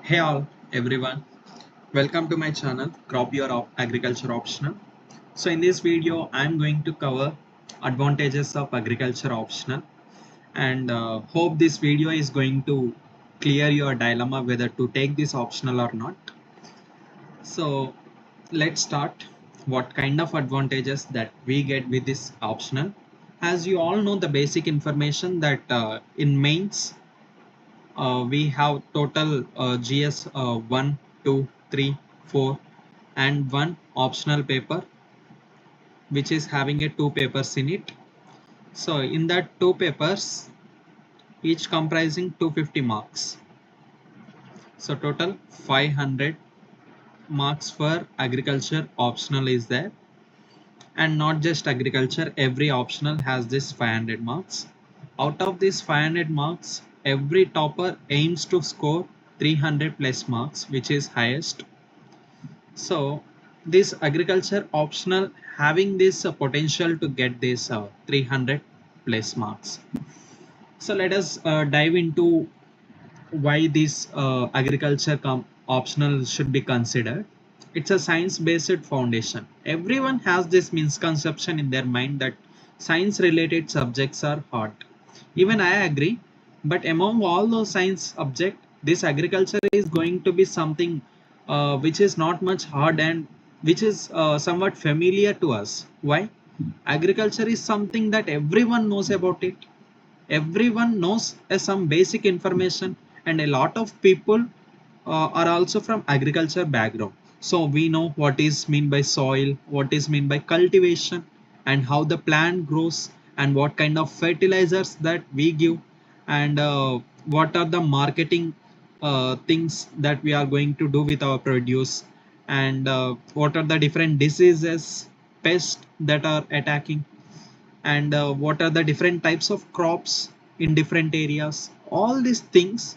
Hey all everyone, welcome to my channel Crop Your Agriculture Optional. So in this video I'm going to cover advantages of agriculture optional and hope this video is going to clear your dilemma whether to take this optional or not. So let's start. What kind of advantages that we get with this optional? As you all know the basic information that in mains we have total GS 1, 2, 3, 4 and one optional paper which is having a two papers in it. So in that two papers each comprising 250 marks. So total 500 marks for agriculture optional is there, and not just agriculture, every optional has this 500 marks. Out of these 500 marks every topper aims to score 300 plus marks, which is highest. So this agriculture optional having this potential to get this 300 plus marks. So let us dive into why this agriculture optional should be considered. It's a science based foundation. Everyone has this misconception in their mind that science related subjects are hard. Even I agree, but among all those science subjects, this agriculture is going to be something which is not much hard and which is somewhat familiar to us. Why? Agriculture is something that everyone knows about it. Everyone knows some basic information, and a lot of people are also from agriculture background. So we know what is mean by soil, what is mean by cultivation, and how the plant grows, and what kind of fertilizers that we give, and what are the marketing things that we are going to do with our produce, and what are the different diseases, pests that are attacking, and what are the different types of crops in different areas. All these things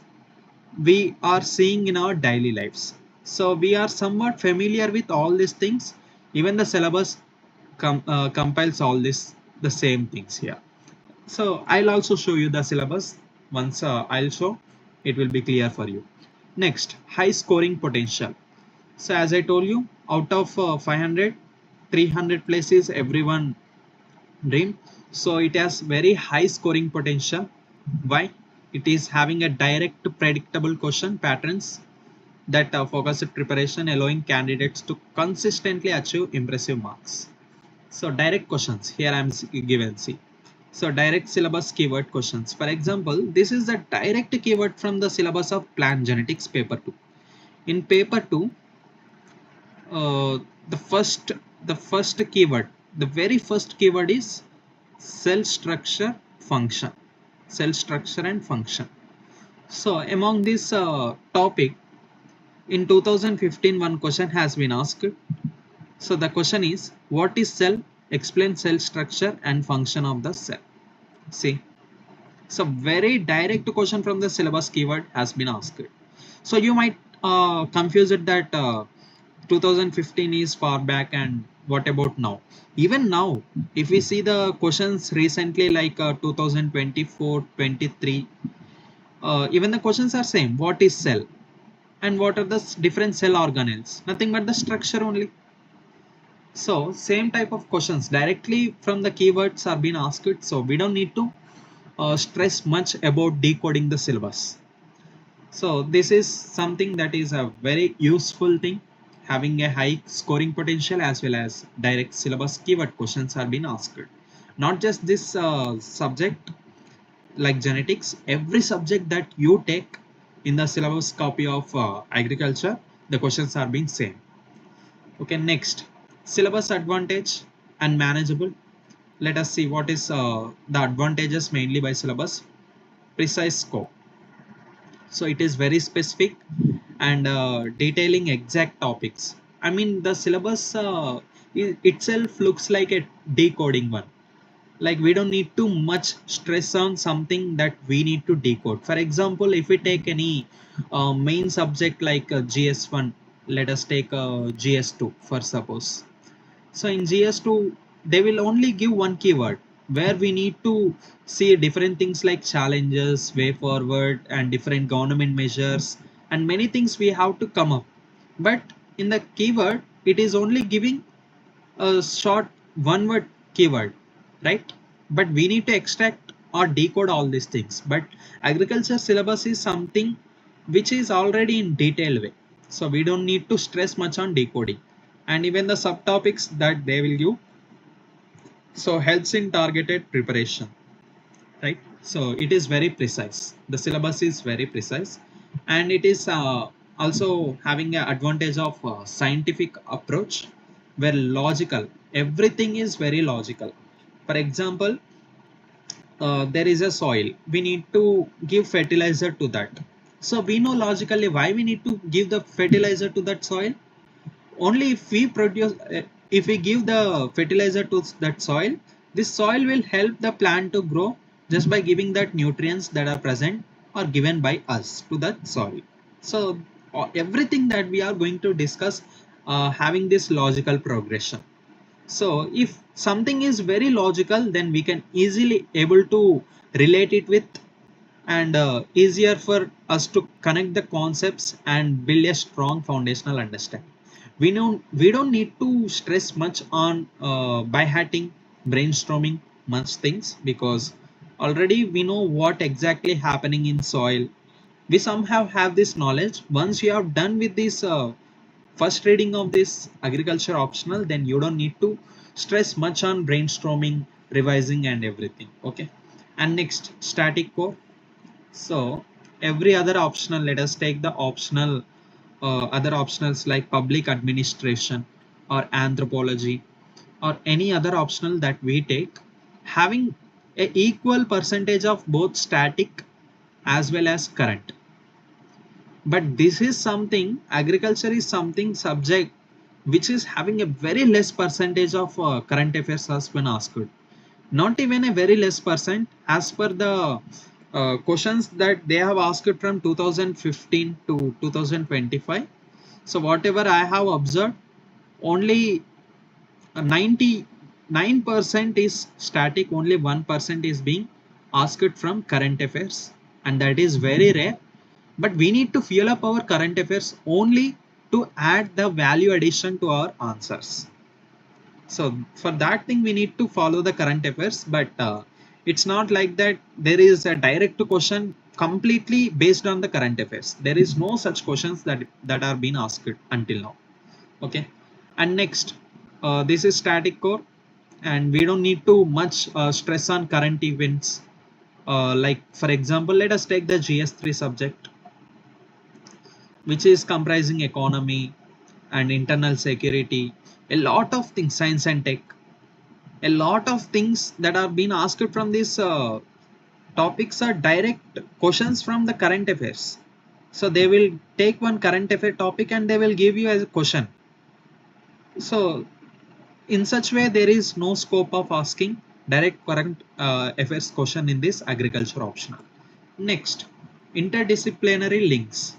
we are seeing in our daily lives, so we are somewhat familiar with all these things. Even the syllabus compiles all this the same things here. So I'll also show you the syllabus. Once I'll show, it will be clear for you. Next, high scoring potential. So as I told you, out of 500, 300 places everyone dream. So it has very high scoring potential. Why? It is having a direct predictable question patterns that focused preparation, allowing candidates to consistently achieve impressive marks. So direct questions here I am given, see. So direct syllabus keyword questions. For example, this is the direct keyword from the syllabus of plant genetics paper 2. In paper 2, uh, the first the first keyword, the very first keyword is cell structure function, cell structure and function. So among this topic, in 2015 one question has been asked. So the question is, what is cell? Explain cell structure and function of the cell. See, so very direct question from the syllabus keyword has been asked. So you might confuse it that 2015 is far back and what about now. Even now if we see the questions recently like 2024 23, even the questions are same. What is cell and what are the different cell organelles? Nothing but the structure only. So same type of questions directly from the keywords are being asked, so we don't need to stress much about decoding the syllabus. So this is something that is a very useful thing, having a high scoring potential as well as direct syllabus keyword questions are being asked. Not just this subject like genetics, every subject that you take in the syllabus copy of agriculture, the questions are being same. Okay, next, syllabus advantage and manageable. Let us see what is the advantages mainly by syllabus. Precise scope. So it is very specific and detailing exact topics. I mean the syllabus itself looks like a decoding one. Like we don't need too much stress on something that we need to decode. For example, if we take any main subject like GS1, let us take GS2 for suppose. So in GS2, they will only give one keyword where we need to see different things like challenges, way forward, and different government measures, and many things we have to come up. But in the keyword, it is only giving a short one word keyword, right? But we need to extract or decode all these things. But agriculture syllabus is something which is already in detailed way, so we don't need to stress much on decoding. And even the subtopics that they will give, so helps in targeted preparation, right? So it is very precise, the syllabus is very precise, and it is also having an advantage of scientific approach, where logical, everything is very logical. For example, there is a soil, we need to give fertilizer to that. So we know logically why we need to give the fertilizer to that soil. Only if we produce, if we give the fertilizer to that soil, this soil will help the plant to grow just by giving that nutrients that are present or given by us to that soil. So everything that we are going to discuss having this logical progression. So if something is very logical, then we can easily able to relate it with, and easier for us to connect the concepts and build a strong foundational understanding. We don't need to stress much on by hatting, brainstorming much things, because already we know what exactly happening in soil. We somehow have this knowledge. Once you have done with this first reading of this agriculture optional, then you don't need to stress much on brainstorming, revising and everything. Okay. And next, static core. So every other optional, let us take the optional, other optionals like public administration or anthropology or any other optional that we take, having a equal percentage of both static as well as current. But this is something, agriculture is something subject which is having a very less percentage of current affairs has been asked. Not even a very less percent, as per the questions that they have asked from 2015 to 2025. So whatever I have observed, only 99% is static, only 1% is being asked from current affairs, and that is very rare. But we need to fuel up our current affairs only to add the value addition to our answers. So for that thing we need to follow the current affairs, but it's not like that there is a direct question completely based on the current affairs. There is no such questions that are being asked until now. Okay. And next, this is static core, and we don't need to much stress on current events. Like for example, let us take the GS3 subject, which is comprising economy and internal security, a lot of things, science and tech, a lot of things that are being asked from these topics are direct questions from the current affairs. So they will take one current affair topic and they will give you as a question. So in such way, there is no scope of asking direct current affairs question in this agriculture optional. Next, interdisciplinary links.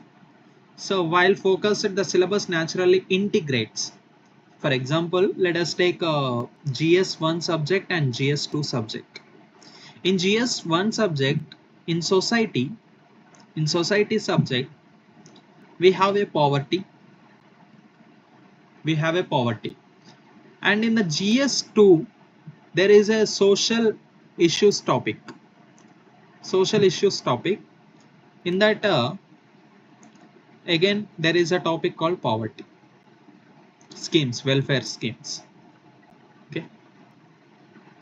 So while focused, the syllabus naturally integrates. For example, let us take GS1 subject and GS2 subject. In GS1 subject, in society subject, we have a poverty. We have a poverty. And in the GS2, there is a social issues topic. Social issues topic. In that, again, there is a topic called poverty. Schemes, welfare schemes. Okay.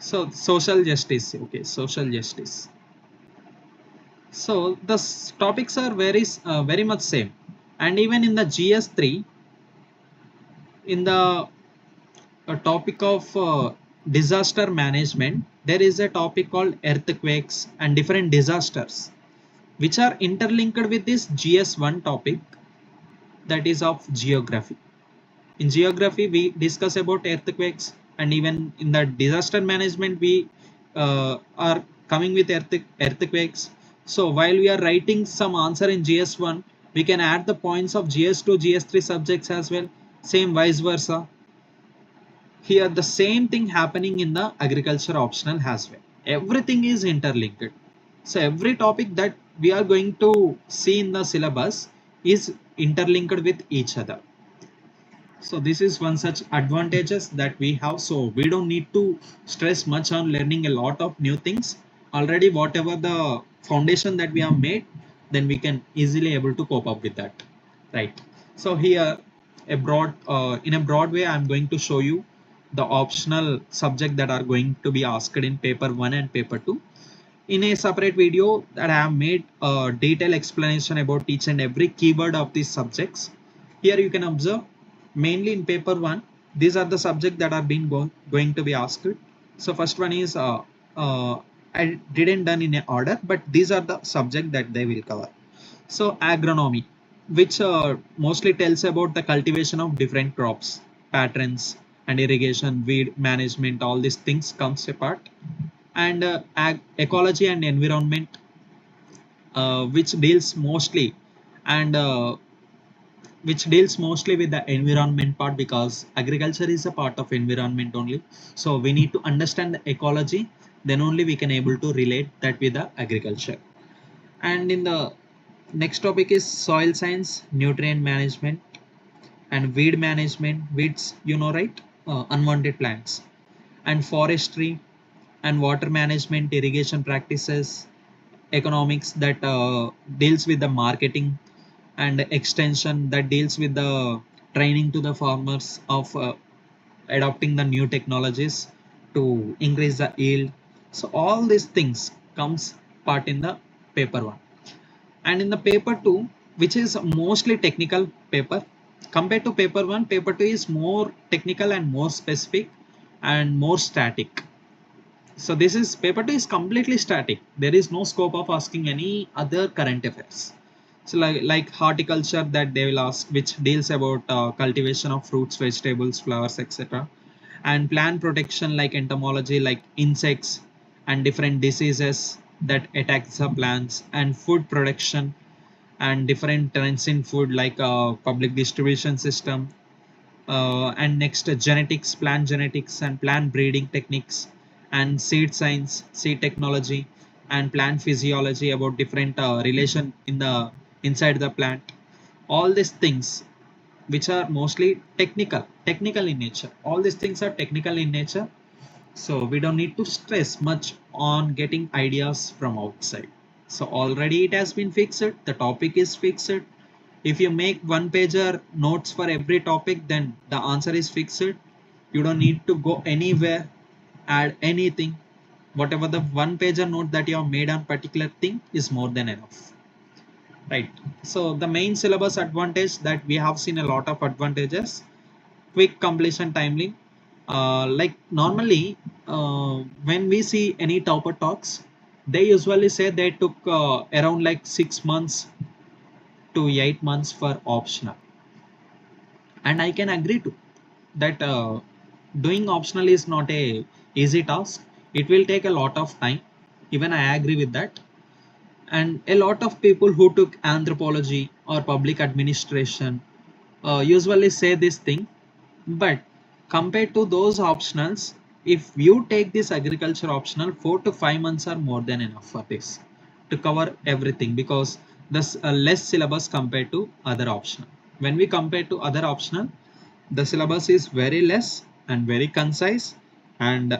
So social justice. Okay, social justice. So the topics are very much same. And even in the GS3, in the topic of disaster management, there is a topic called earthquakes and different disasters, which are interlinked with this GS1 topic, that is of geography. In geography, we discuss about earthquakes, and even in the disaster management, we are coming with earthquakes. So while we are writing some answer in GS1, we can add the points of GS2, GS3 subjects as well. Same vice versa. Here the same thing happening in the agriculture optional as well. Everything is interlinked. So every topic that we are going to see in the syllabus is interlinked with each other. So this is one such advantages that we have. So we don't need to stress much on learning a lot of new things. Already whatever the foundation that we have made, then we can easily able to cope up with that, right? So here in a broad way, I'm going to show you the optional subject that are going to be asked in paper 1 and paper 2. In a separate video that I have made a detailed explanation about each and every keyword of these subjects. Here you can observe mainly in paper 1, these are the subjects that are going to be asked. So first one is I didn't done in a order, but these are the subject that they will cover. So agronomy, which mostly tells about the cultivation of different crops, patterns and irrigation, weed management, all these things comes apart. And ecology and environment, which deals mostly and which deals mostly with the environment part, because agriculture is a part of environment only. So we need to understand the ecology, then only we can able to relate that with the agriculture. And in the next topic is soil science, nutrient management and weed management, weeds, you know, right? Unwanted plants. And forestry and water management, irrigation practices, economics that deals with the marketing, and extension that deals with the training to the farmers of adopting the new technologies to increase the yield. So all these things comes part in the paper 1. And in the paper 2, which is mostly technical paper, compared to paper 1, paper 2 is more technical and more specific and more static. So this is paper 2 is completely static. There is no scope of asking any other current affairs. So like horticulture that they will ask, which deals about cultivation of fruits, vegetables, flowers, etc. And plant protection like entomology, like insects and different diseases that attack the plants, and food production and different trends in food like public distribution system, and next genetics, plant genetics and plant breeding techniques, and seed science, seed technology and plant physiology about different relation in the inside the plant. All these things which are mostly technical in nature, all these things are technical in nature. So we don't need to stress much on getting ideas from outside. So already it has been fixed, the topic is fixed. If you make one pager notes for every topic, then the answer is fixed. You don't need to go anywhere, add anything. Whatever the one pager note that you have made on particular thing is more than enough. Right. So the main syllabus advantage that we have seen a lot of advantages. Quick completion timeline. Like normally, when we see any topper talks, they usually say they took around like 6 months to 8 months for optional. And I can agree to that. Doing optional is not a easy task. It will take a lot of time. Even I agree with that. And a lot of people who took anthropology or public administration usually say this thing. But compared to those optionals, if you take this agriculture optional, 4 to 5 months are more than enough for this to cover everything, because there's less syllabus compared to other optional. When we compare to other optional, the syllabus is very less and very concise. And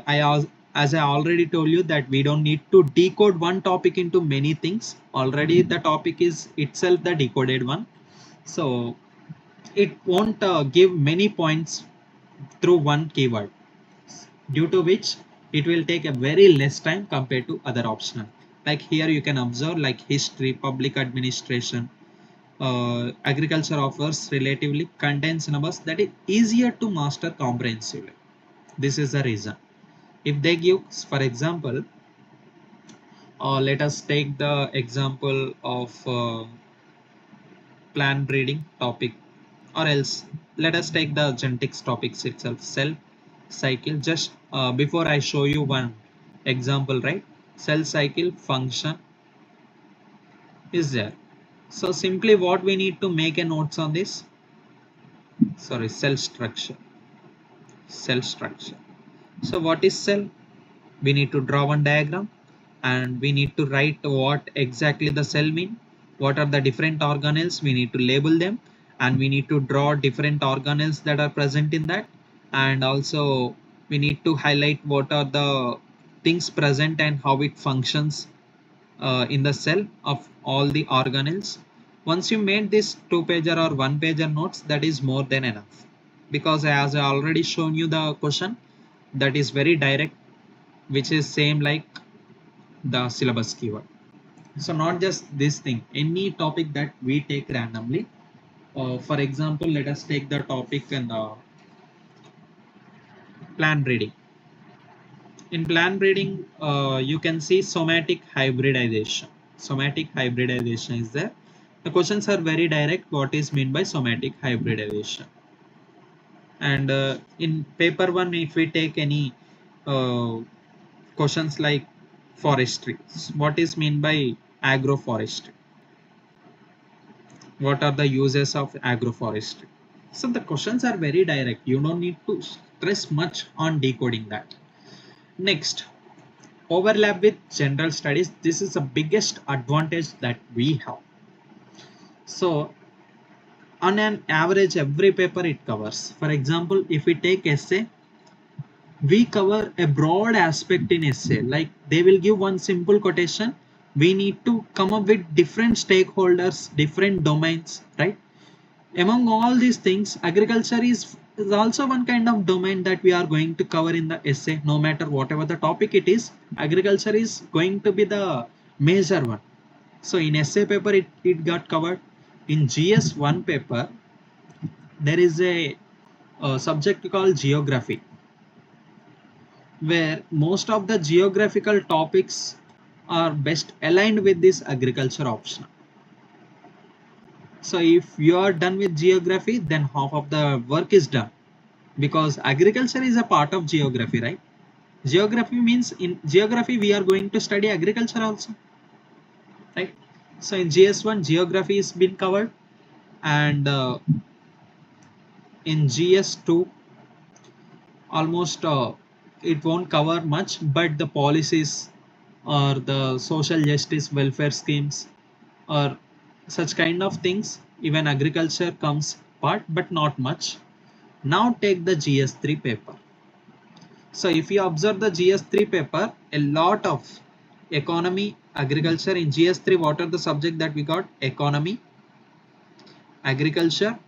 as I already told you that we don't need to decode one topic into many things. Already the topic is itself the decoded one. So it won't give many points through one keyword, due to which it will take a very less time compared to other optional. Like here you can observe like history, public administration, agriculture offers relatively contains syllabus that is easier to master comprehensively. This is the reason. If they give, for example, let us take the example of plant breeding topic, or else let us take the genetics topics itself, cell cycle. Just before I show you one example, right? Cell cycle function is there. So simply what we need to make a notes on this, sorry, cell structure. So what is cell? We need to draw one diagram and we need to write what exactly the cell mean. What are the different organelles? We need to label them, and we need to draw different organelles that are present in that, and also we need to highlight what are the things present and how it functions in the cell of all the organelles. Once you made this 2-pager or 1-pager notes, that is more than enough, because as I already shown you the question, that is very direct, which is same like the syllabus keyword. So not just this thing, any topic that we take randomly. For example, let us take the topic in the plant breeding. In plant breeding, you can see somatic hybridization. Somatic hybridization is there. The questions are very direct. What is meant by somatic hybridization? And in paper one, if we take any uh, questions like forestry, what is meant by agroforestry? What are the uses of agroforestry? So the questions are very direct. You don't need to stress much on decoding that. Next, overlap with general studies. This is the biggest advantage that we have. So on an average, every paper it covers. For example, if we take essay, we cover a broad aspect in essay. Like they will give one simple quotation. We need to come up with different stakeholders, different domains, right? Among all these things, agriculture is also one kind of domain that we are going to cover in the essay. No matter whatever the topic it is, agriculture is going to be the major one. So in essay paper, it got covered. In GS1 paper, there is a subject called geography, where most of the geographical topics are best aligned with this agriculture option. So if you are done with geography, then half of the work is done, because agriculture is a part of geography, right? Geography means in geography we are going to study agriculture also, right? So in GS1 geography is been covered, and in GS2 almost it won't cover much, but the policies or the social justice welfare schemes or such kind of things, even agriculture comes part, but not much. Now take the GS3 paper. So if you observe the GS3 paper, a lot of economy, agriculture. In GS3, what are the subject that we got? Economy, agriculture,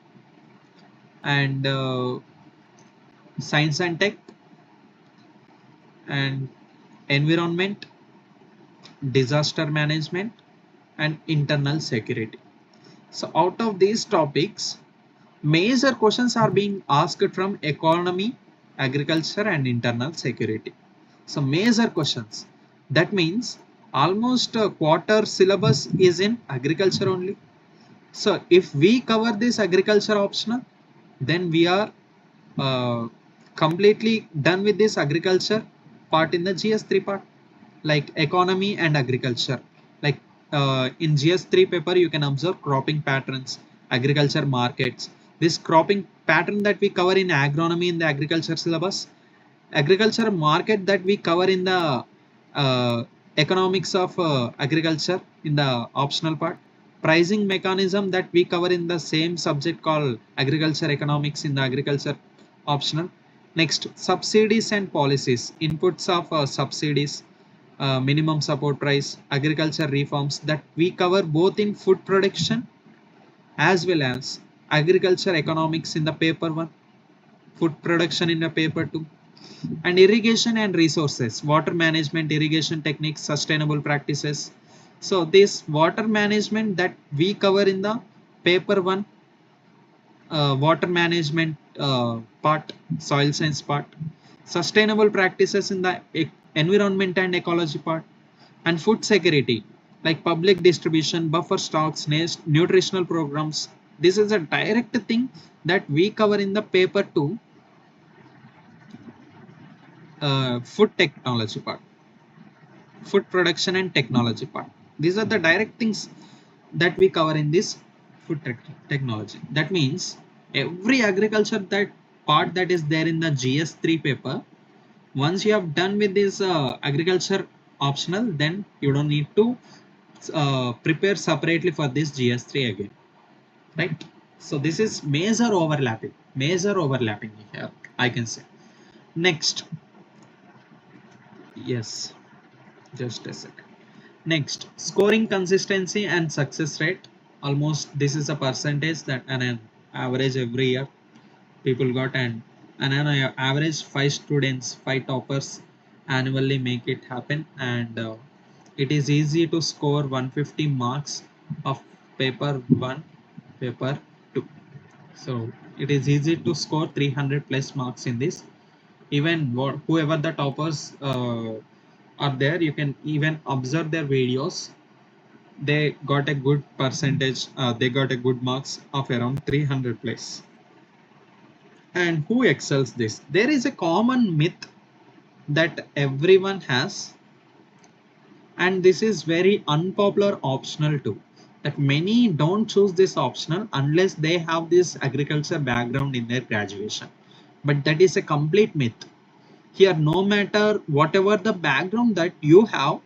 and science and tech, and environment, disaster management, and internal security. So out of these topics, major questions are being asked from economy, agriculture, and internal security. So major questions. That means almost a quarter syllabus is in agriculture only. So if we cover this agriculture optional, then we are uh, completely done with this agriculture part in the GS3 part, like economy and agriculture. Like in GS3 paper, you can observe cropping patterns, agriculture markets. This cropping pattern that we cover in agronomy in the agriculture syllabus, agriculture market that we cover in the economics of agriculture in the optional part, pricing mechanism that we cover in the same subject called agriculture economics in the agriculture optional. Next, subsidies and policies, inputs of subsidies, minimum support price, agriculture reforms, that we cover both in food production as well as agriculture economics in the paper 1, food production in the paper 2, and irrigation and resources, water management, irrigation techniques, sustainable practices. So this water management that we cover in the paper 1, water management part, soil science part, sustainable practices in the environment and ecology part, and food security like public distribution, buffer stocks, nutritional programs. This is a direct thing that we cover in the paper 2, food technology part, food production and technology part. These are the direct things that we cover in this food technology. That means every agriculture that part that is there in the GS3 paper, once you have done with this agriculture optional, then you don't need to prepare separately for this GS3 again, right? So this is major overlapping here, I can say. Next, yes, just a second. Next, scoring consistency and success rate. Almost this is a percentage that an average every year people got, and an average 5 students, 5 toppers annually make it happen, and it is easy to score 150 marks of paper 1, paper 2. So it is easy to score 300 plus marks in this. Even whoever the toppers are there, you can even observe their videos. They got a good percentage, they got a good marks of around 300 plus. And who excels this? There is a common myth that everyone has, and this is very unpopular optional too. That many don't choose this optional unless they have this agriculture background in their graduation. But that is a complete myth. Here, no matter whatever the background that you have,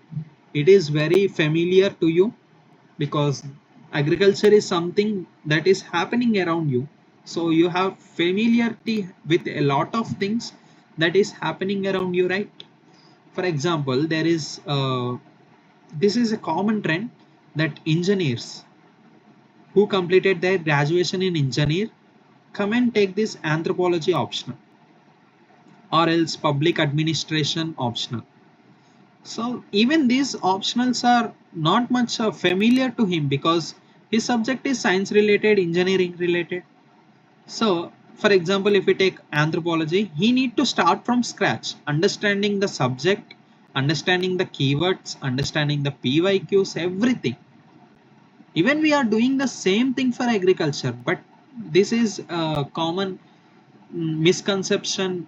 it is very familiar to you, because agriculture is something that is happening around you, so you have familiarity with a lot of things that is happening around you, right? For example, there is this is a common trend that engineers who completed their graduation in engineer come and take this anthropology optional, or else public administration optional. So even these optionals are not much familiar to him, because his subject is science related, engineering related. So for example, if we take anthropology, he need to start from scratch, understanding the subject, understanding the keywords, understanding the PYQs, everything. Even we are doing the same thing for agriculture, but this is a common misconception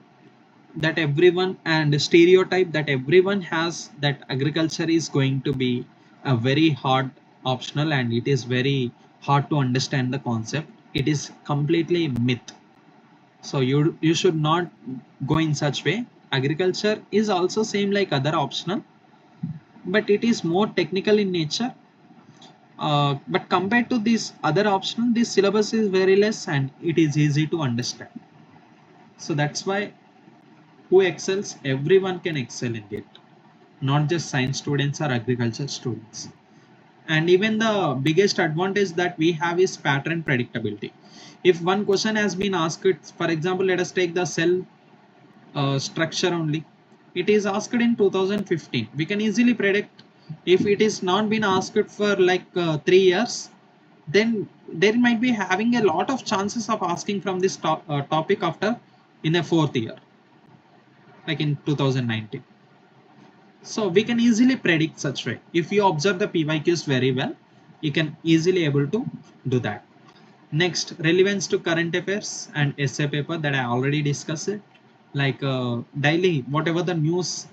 that everyone, and stereotype that everyone has, that agriculture is going to be a very hard optional and it is very hard to understand the concept. It is completely myth. So you should not go in such way. Agriculture is also same like other optional, but it is more technical in nature. But compared to this other optional, this syllabus is very less and it is easy to understand. So that's why who excels, everyone can excel in it, not just science students or agriculture students. And even the biggest advantage that we have is pattern predictability. If one question has been asked, for example, let us take the cell structure only. It is asked in 2015. We can easily predict. If it is not been asked for like 3 years, then there might be having a lot of chances of asking from this topic after in a fourth year, like in 2019. So we can easily predict such way. If you observe the PYQs very well, you can easily able to do that. Next, relevance to current affairs and essay paper that I already discussed it. Like daily, whatever the news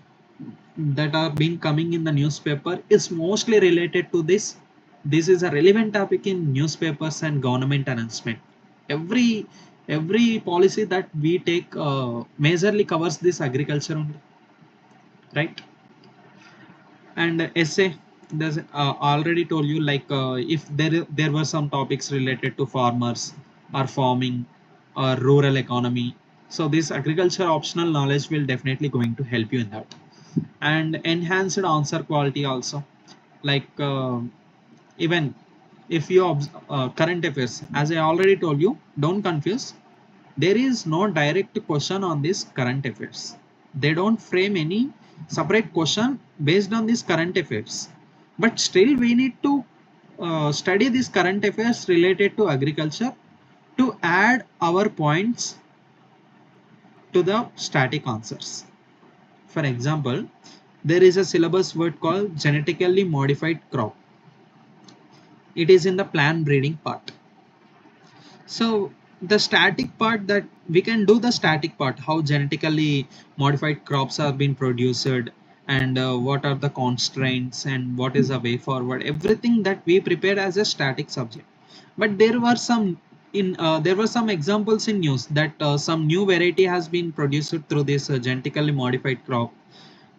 that are being coming in the newspaper is mostly related to this. This is a relevant topic in newspapers and government announcement. Every policy that we take majorly covers this agriculture only, right? And essay, there's already told you, like if there were some topics related to farmers or farming or rural economy, so this agriculture optional knowledge will definitely going to help you in that. And enhanced answer quality also, like even if you current affairs, as I already told you, don't confuse. There is no direct question on this current affairs. They don't frame any separate question based on this current affairs, but still we need to study this current affairs related to agriculture to add our points to the static answers. For example, there is a syllabus word called genetically modified crop. It is in the plant breeding part. So the static part, that we can do the static part, how genetically modified crops are being produced, and what are the constraints and what is the way forward, everything that we prepared as a static subject. But there were some examples in news that some new variety has been produced through this genetically modified crop,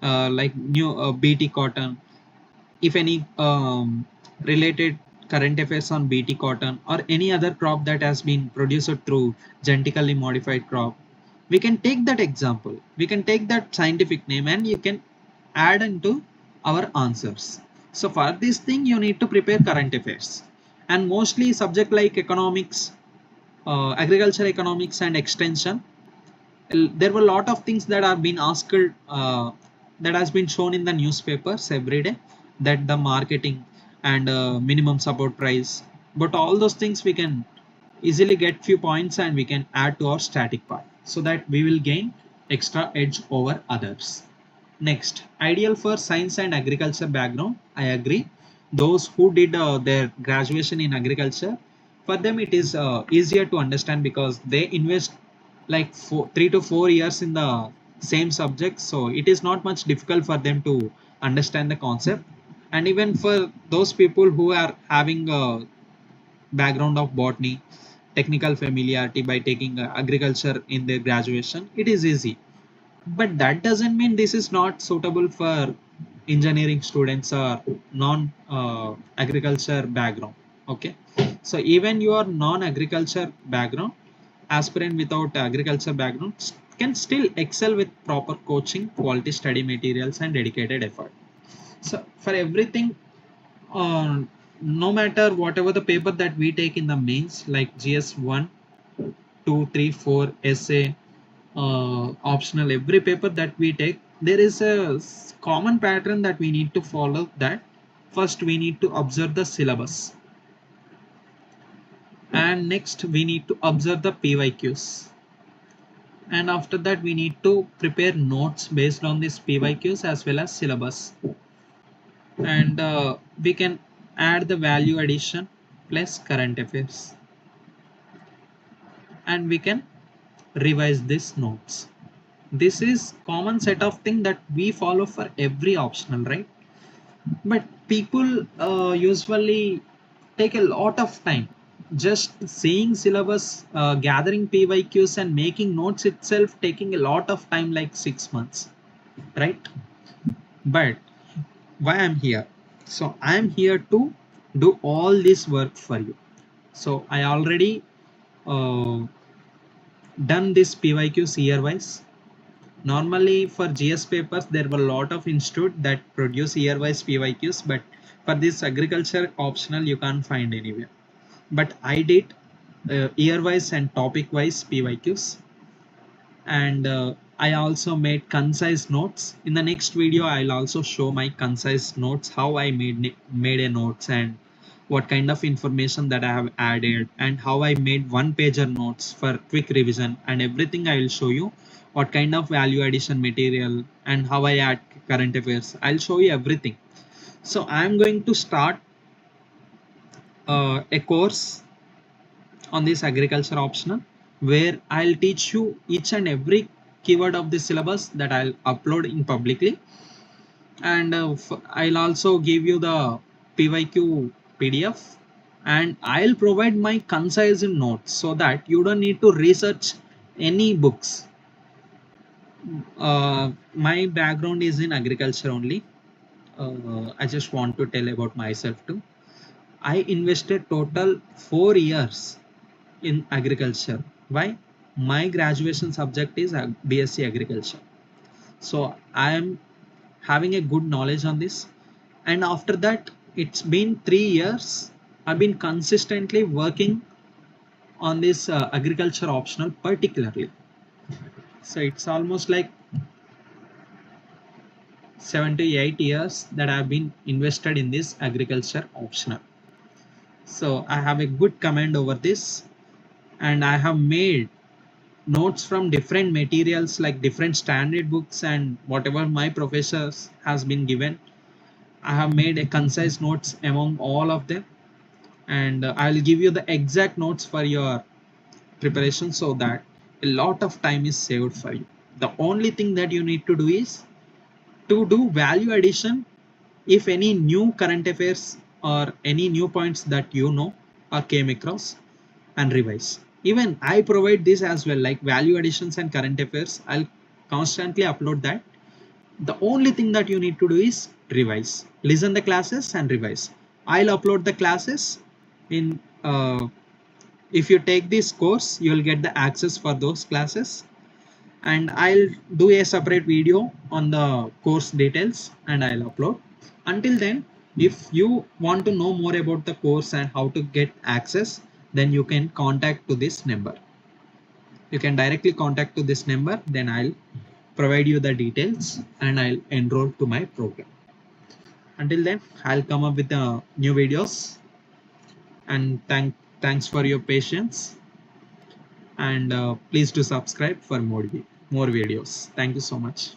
like new BT cotton. if any related current affairs on BT cotton or any other crop that has been produced through genetically modified crop, we can take that example, we can take that scientific name and you can add into our answers. So for this thing you need to prepare current affairs, and mostly subject like economics, agriculture economics and extension. There were a lot of things that are being asked, that has been shown in the newspapers every day, that the marketing and minimum support price, but all those things we can easily get few points and we can add to our static part, so that we will gain extra edge over others. Next, ideal for science and agriculture background. I agree. Those who did their graduation in agriculture, for them it is easier to understand because they invest like 3 to 4 years in the same subject. So it is not much difficult for them to understand the concept. And even for those people who are having a background of botany, technical familiarity by taking agriculture in their graduation, it is easy, but that doesn't mean this is not suitable for engineering students or non agriculture background. Okay, so even your non agriculture background, aspirant without agriculture background can still excel with proper coaching, quality study materials and dedicated effort. So for everything, uh, no matter whatever the paper that we take in the mains like GS 1, 2, 3, 4, essay, optional, every paper that we take, there is a common pattern that we need to follow. That first we need to observe the syllabus, and next we need to observe the PYQs, and after that we need to prepare notes based on this PYQs as well as syllabus, and we can add the value addition plus current affairs, and we can revise these notes. This is common set of thing that we follow for every optional, right? But people usually take a lot of time just seeing syllabus, gathering PYQs and making notes itself taking a lot of time, like 6 months, right? But why I'm here? So I'm here to do all this work for you. So I already uh, done this PYQs year wise. Normally for GS papers, there were a lot of institute that produce year-wise PYQs, but for this agriculture optional, you can't find anywhere. But I did year-wise and topic-wise PYQs, and I also made concise notes. In the next video, I'll also show my concise notes, how I made a notes and what kind of information that I have added, and how I made one pager notes for quick revision, and everything I will show you, what kind of value addition material and how I add current affairs. I'll show you everything. So I'm going to start a course on this agriculture optional, where I'll teach you each and every keyword of the syllabus that I'll upload in publicly, and I'll also give you the PYQ PDF, and I'll provide my concise notes so that you don't need to research any books. My background is in agriculture only. I just want to tell about myself too. I invested total 4 years in agriculture. Why? My graduation subject is BSc agriculture. So I am having a good knowledge on this. And after that, it's been 3 years. I've been consistently working on this agriculture optional particularly. So it's almost like 7 to 8 years that I've been invested in this agriculture optional. So I have a good command over this, and I have made notes from different materials like different standard books and whatever my professors has been given. I have made a concise notes among all of them, and I'll give you the exact notes for your preparation so that a lot of time is saved for you. The only thing that you need to do is to do value addition if any new current affairs or any new points that you know or came across, and revise. Even I provide this as well, like value additions and current affairs. I'll constantly upload that. The only thing that you need to do is revise. Listen the classes and revise. I'll upload the classes in if you take this course, you will get the access for those classes, and I'll do a separate video on the course details and I'll upload. Until then, if you want to know more about the course and how to get access, then you can contact to this number. You can directly contact to this number, then I'll provide you the details and I'll enroll to my program. Until then, I'll come up with the new videos, and thanks for your patience, and please do subscribe for more videos. Thank you so much.